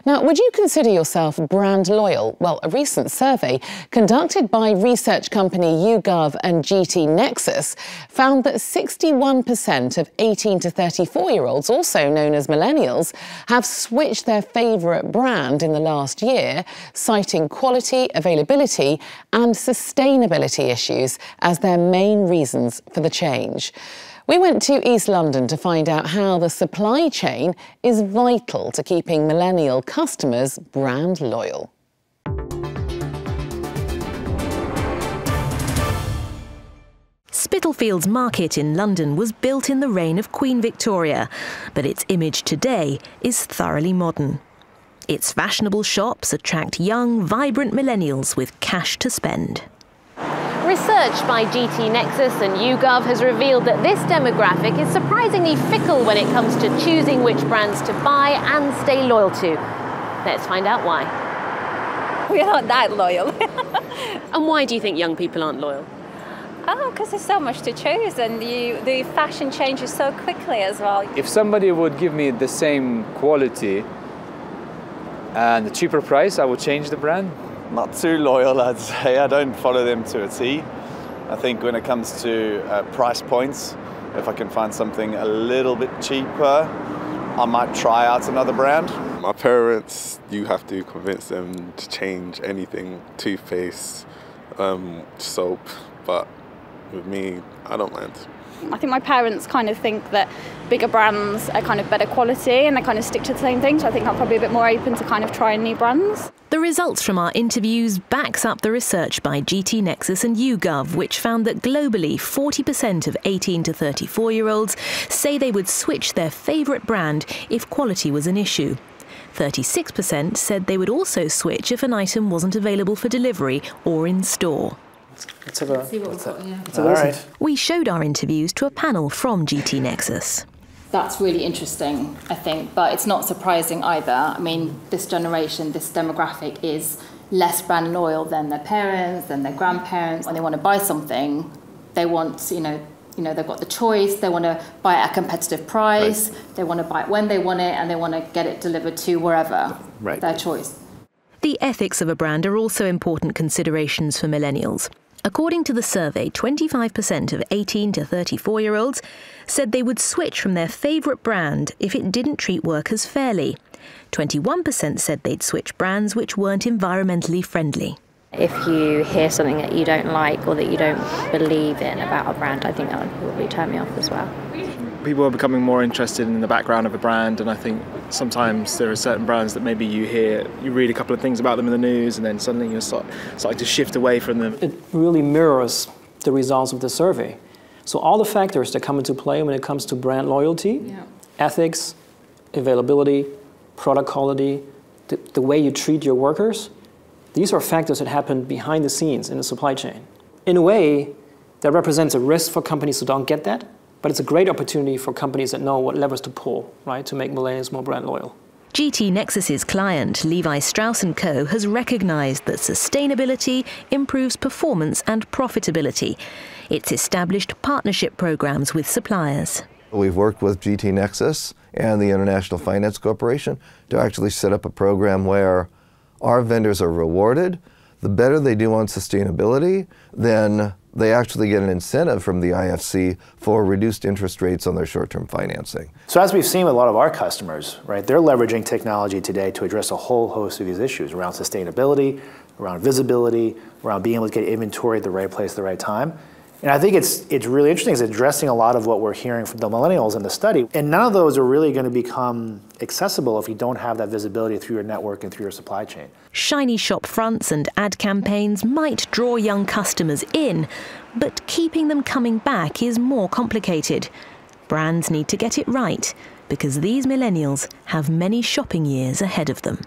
Now, would you consider yourself brand loyal? Well, a recent survey conducted by research company YouGov and GT Nexus found that 61% of 18 to 34-year-olds, also known as millennials, have switched their favourite brand in the last year, citing quality, availability and sustainability issues as their main reasons for the change. We went to East London to find out how the supply chain is vital to keeping millennial customers brand loyal. Spitalfields Market in London was built in the reign of Queen Victoria, but its image today is thoroughly modern. Its fashionable shops attract young, vibrant millennials with cash to spend. Research by GT Nexus and YouGov has revealed that this demographic is surprisingly fickle when it comes to choosing which brands to buy and stay loyal to. Let's find out why. We're not that loyal. And why do you think young people aren't loyal? Oh, because there's so much to choose and the fashion changes so quickly as well. If somebody would give me the same quality and a cheaper price, I would change the brand. Not too loyal, I'd say. I don't follow them to a T. I think when it comes to price points, if I can find something a little bit cheaper, I might try out another brand. My parents, you have to convince them to change anything, toothpaste, soap, but with me, I don't mind. I think my parents kind of think that bigger brands are kind of better quality and they kind of stick to the same thing, so I think I'm probably a bit more open to kind of trying new brands. The results from our interviews backs up the research by GT Nexus and YouGov, which found that globally 40% of 18 to 34-year-olds say they would switch their favourite brand if quality was an issue. 36% said they would also switch if an item wasn't available for delivery or in store. Let's have a listen. We showed our interviews to a panel from GT Nexus. That's really interesting, I think, but it's not surprising either. I mean, this generation, this demographic is less brand loyal than their parents, than their grandparents. When they want to buy something, they want, you know, they've got the choice, they want to buy it at a competitive price, right. They want to buy it when they want it, and they want to get it delivered to wherever, right. Their choice. The ethics of a brand are also important considerations for millennials. According to the survey, 25% of 18 to 34-year-olds said they would switch from their favourite brand if it didn't treat workers fairly. 21% said they'd switch brands which weren't environmentally friendly. If you hear something that you don't like or that you don't believe in about a brand, I think that would probably turn me off as well. People are becoming more interested in the background of a brand, and I think sometimes there are certain brands that maybe you read a couple of things about them in the news, and then suddenly you're starting to shift away from them. It really mirrors the results of the survey. So all the factors that come into play when it comes to brand loyalty, ethics, availability, product quality, the way you treat your workers, these are factors that happen behind the scenes in the supply chain. In a way, that represents a risk for companies who don't get that, but it's a great opportunity for companies that know what levers to pull, right, to make millennials more brand loyal. GT Nexus's client, Levi Strauss & Co., has recognised that sustainability improves performance and profitability. It's established partnership programmes with suppliers. We've worked with GT Nexus and the International Finance Corporation to actually set up a program where our vendors are rewarded. The better they do on sustainability, then they actually get an incentive from the IFC for reduced interest rates on their short-term financing. So as we've seen with a lot of our customers, right, they're leveraging technology today to address a whole host of these issues around sustainability, around visibility, around being able to get inventory at the right place at the right time. And I think it's really interesting. It's addressing a lot of what we're hearing from the millennials in the study. And none of those are really going to become accessible if you don't have that visibility through your network and through your supply chain. Shiny shop fronts and ad campaigns might draw young customers in, but keeping them coming back is more complicated. Brands need to get it right, because these millennials have many shopping years ahead of them.